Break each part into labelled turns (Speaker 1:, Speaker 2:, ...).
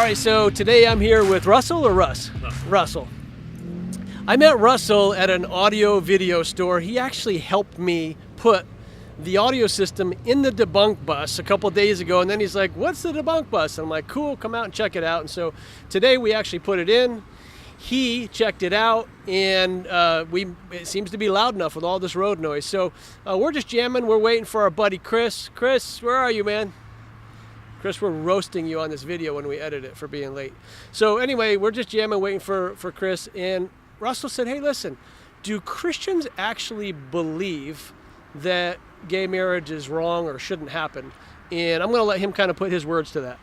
Speaker 1: right, so today I'm here with Russell or Russ? Russell. I met Russell at an audio video store. He actually helped me put the audio system in the debunk bus a couple days ago, and then he's like, what's the debunk bus? And I'm like, cool, come out and check it out. And so today we actually put it in. He checked it out, and it seems to be loud enough with all this road noise. So we're just jamming. We're waiting for our buddy Chris. Chris, where are you, man? Chris, we're roasting you on this video when we edit it for being late. So anyway, we're just jamming, waiting for Chris. And Russell said, hey, listen, do Christians actually believe that gay marriage is wrong or shouldn't happen? And I'm going to let him kind of put his words to that.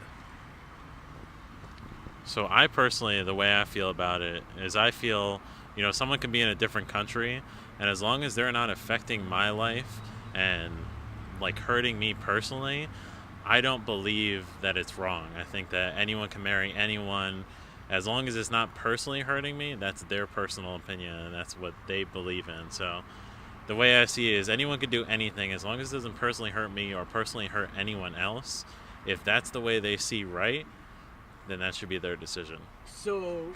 Speaker 2: So I personally, the way I feel about it is I feel, someone can be in a different country, and as long as they're not affecting my life and like hurting me personally, I don't believe that it's wrong. I think that anyone can marry anyone as long as it's not personally hurting me. That's their personal opinion, and that's what they believe in. So the way I see it is anyone can do anything as long as it doesn't personally hurt me or personally hurt anyone else. If that's the way they see right, then that should be their decision. So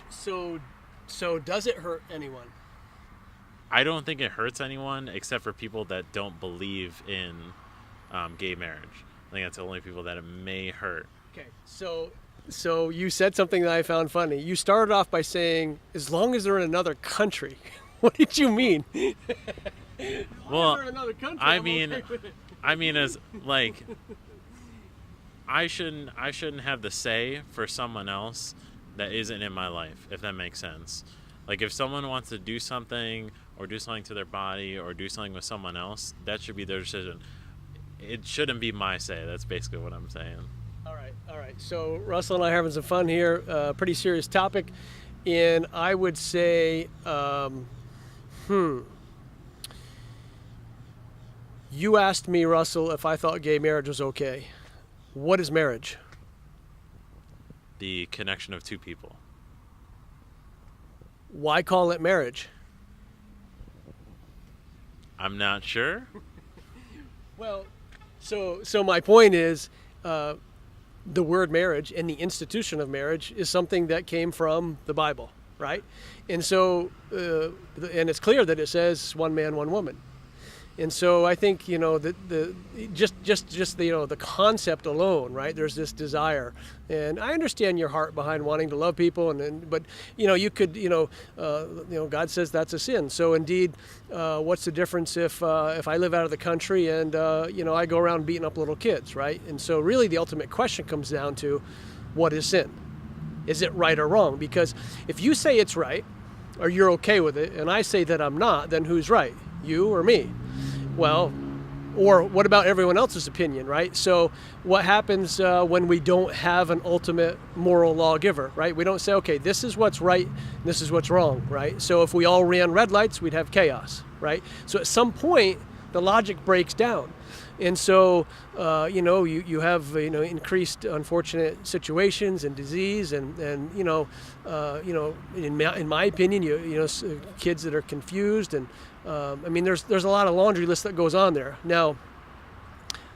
Speaker 2: does it hurt anyone? I don't think it hurts anyone except for people that don't believe in gay marriage. I think that's the only people that it may hurt.
Speaker 1: Okay, so you said something that I found funny. You started off by saying, as long as they're in another country. What did you mean?
Speaker 2: Well,
Speaker 1: another country,
Speaker 2: I mean, as like, I shouldn't have the say for someone else that isn't in my life, if that makes sense. Like, if someone wants to do something or do something to their body or do something with someone else, that should be their decision. It shouldn't be my say. That's basically what I'm saying.
Speaker 1: All right. So Russell and I are having some fun here. Pretty serious topic. And I would say, you asked me, Russell, if I thought gay marriage was okay. What is marriage?
Speaker 2: The connection of two people.
Speaker 1: Why call it marriage?
Speaker 2: I'm not sure.
Speaker 1: Well, so my point is, the word marriage and the institution of marriage is something that came from the Bible, right? And so, and it's clear that it says one man, one woman. And so I think, the concept alone, right? There's this desire, and I understand your heart behind wanting to love people, but you could, God says that's a sin. So indeed, what's the difference if I live out of the country and I go around beating up little kids, right? And so really, the ultimate question comes down to, what is sin? Is it right or wrong? Because if you say it's right, or you're okay with it, and I say that I'm not, then who's right? You or me? Well, or what about everyone else's opinion, right? So what happens when we don't have an ultimate moral lawgiver, right? We don't say, okay, this is what's right, this is what's wrong, right? So if we all ran red lights, we'd have chaos, right? So at some point, the logic breaks down. And so, you have, increased unfortunate situations and disease and in my opinion, kids that are confused and, there's a lot of laundry list that goes on there. Now,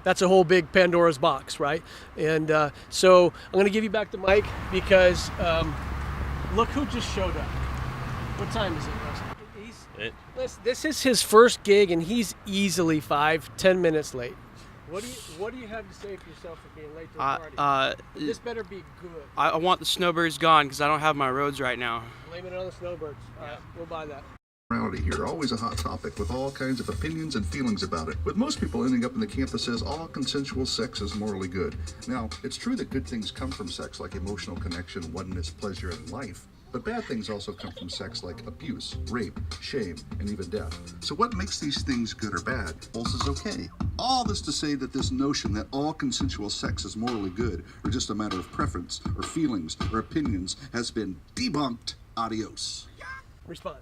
Speaker 1: that's a whole big Pandora's box, right? And so I'm going to give you back the mic because look who just showed up. What time is it, Russ? This is his first gig, and he's easily 5-10 minutes late. What do you have to say for yourself for being late to the party? This better be good.
Speaker 3: I want the snowbirds gone because I don't have my roads right now.
Speaker 1: Blame it on the snowbirds. All right, we'll buy that.
Speaker 4: Here, always a hot topic with all kinds of opinions and feelings about it, with most people ending up in the camp that says all consensual sex is morally good. Now, it's true that good things come from sex, like emotional connection, oneness, pleasure, and life. But bad things also come from sex, like abuse, rape, shame, and even death. So what makes these things good or bad? Both is okay. All this to say that this notion that all consensual sex is morally good, or just a matter of preference, or feelings, or opinions, has been debunked. Adios.
Speaker 1: Response.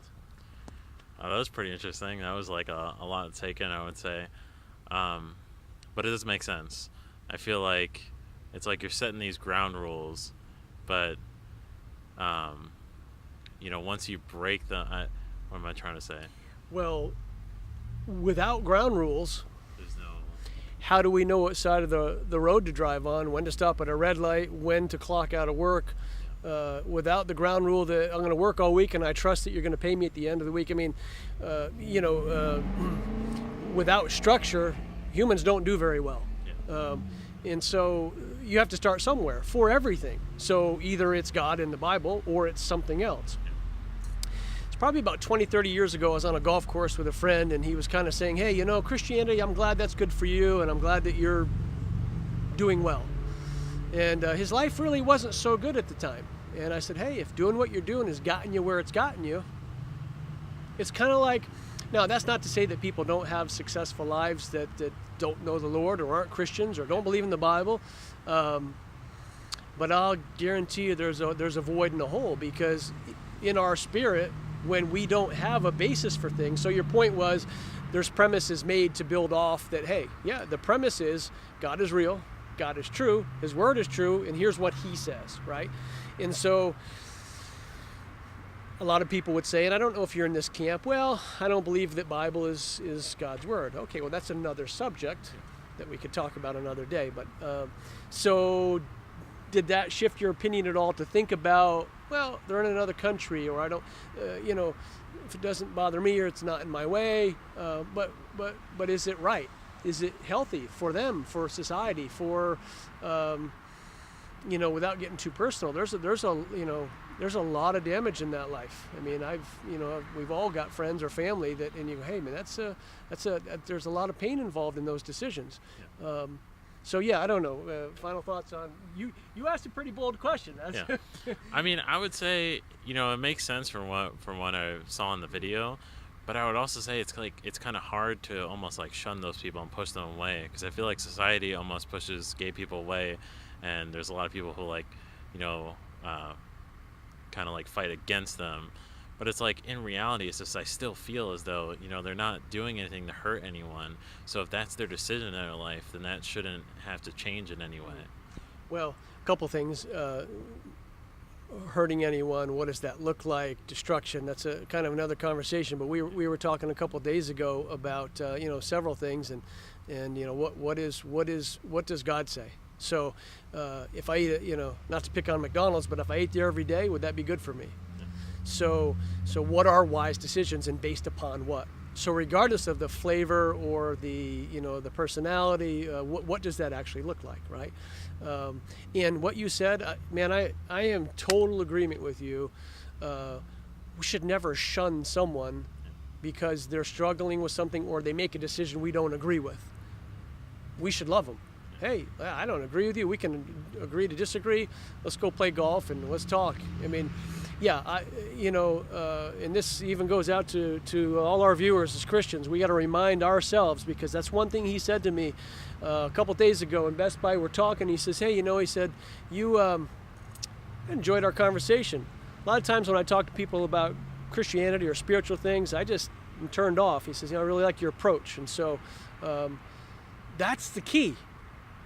Speaker 2: Oh, that was pretty interesting. That was like a lot to take in, I would say. But it does make sense. I feel like it's like you're setting these ground rules, but once you break them, what am I trying to say?
Speaker 1: Well, without ground rules,
Speaker 2: there's no.
Speaker 1: how do we know what side of the road to drive on, when to stop at a red light, when to clock out of work, without the ground rule that I'm going to work all week and I trust that you're going to pay me at the end of the week. I mean, without structure, humans don't do very well. And so you have to start somewhere for everything. So either it's God in the Bible or it's something else. It's probably about 20, 30 years ago, I was on a golf course with a friend, and he was kind of saying, hey, Christianity, I'm glad that's good for you, and I'm glad that you're doing well. And his life really wasn't so good at the time. And I said, hey, if doing what you're doing has gotten you where it's gotten you, it's kind of like, now that's not to say that people don't have successful lives that don't know the Lord or aren't Christians or don't believe in the Bible. But I'll guarantee you there's a void in the hole, because in our spirit, when we don't have a basis for things, so your point was there's premises made to build off that, hey, yeah, the premise is God is real, God is true, His Word is true, and here's what He says, right? And so a lot of people would say, and I don't know if you're in this camp, well, I don't believe that Bible is God's Word. Okay, well, that's another subject that we could talk about another day. But so did that shift your opinion at all to think about, well, they're in another country, or I don't, if it doesn't bother me or it's not in my way, but is it right? Is it healthy for them, for society, for, without getting too personal, there's a lot of damage in that life. I mean, we've all got friends or family that, and you go, hey man, there's a lot of pain involved in those decisions. Yeah. So yeah, I don't know. Final thoughts on you? You asked a pretty bold question.
Speaker 2: Yeah. I mean, I would say it makes sense from what I saw in the video, but I would also say it's kind of hard to almost like shun those people and push them away, because I feel like society almost pushes gay people away, and there's a lot of people who kind of like fight against them. But it's like, in reality, it's just I still feel as though they're not doing anything to hurt anyone. So if that's their decision in their life, then that shouldn't have to change in any way.
Speaker 1: Well, a couple things. Hurting anyone, what does that look like? Destruction, that's a kind of another conversation. But we were talking a couple days ago about several things, and what does God say? So if I eat not to pick on McDonald's, but if I ate there every day, would that be good for me? So what are wise decisions, and based upon what? So regardless of the flavor or the the personality, what does that actually look like, right? And what you said, man, I am total agreement with you. We should never shun someone because they're struggling with something or they make a decision we don't agree with. We should love them. Hey, I don't agree with you. We can agree to disagree. Let's go play golf and let's talk. I mean, yeah, and this even goes out to all our viewers as Christians. We got to remind ourselves, because that's one thing he said to me a couple days ago in Best Buy. We're talking. He says, hey, he said, you enjoyed our conversation. A lot of times when I talk to people about Christianity or spiritual things, I just am turned off. He says, I really like your approach. And so that's the key.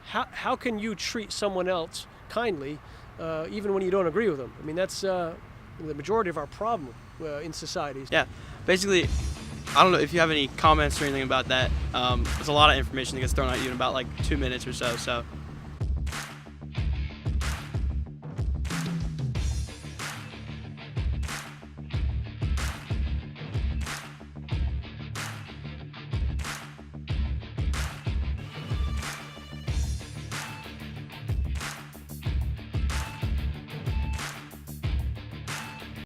Speaker 1: How can you treat someone else kindly, even when you don't agree with them? I mean, that's the majority of our problem in society.
Speaker 3: Yeah, basically, I don't know if you have any comments or anything about that. There's a lot of information that gets thrown at you in about like 2 minutes or so. So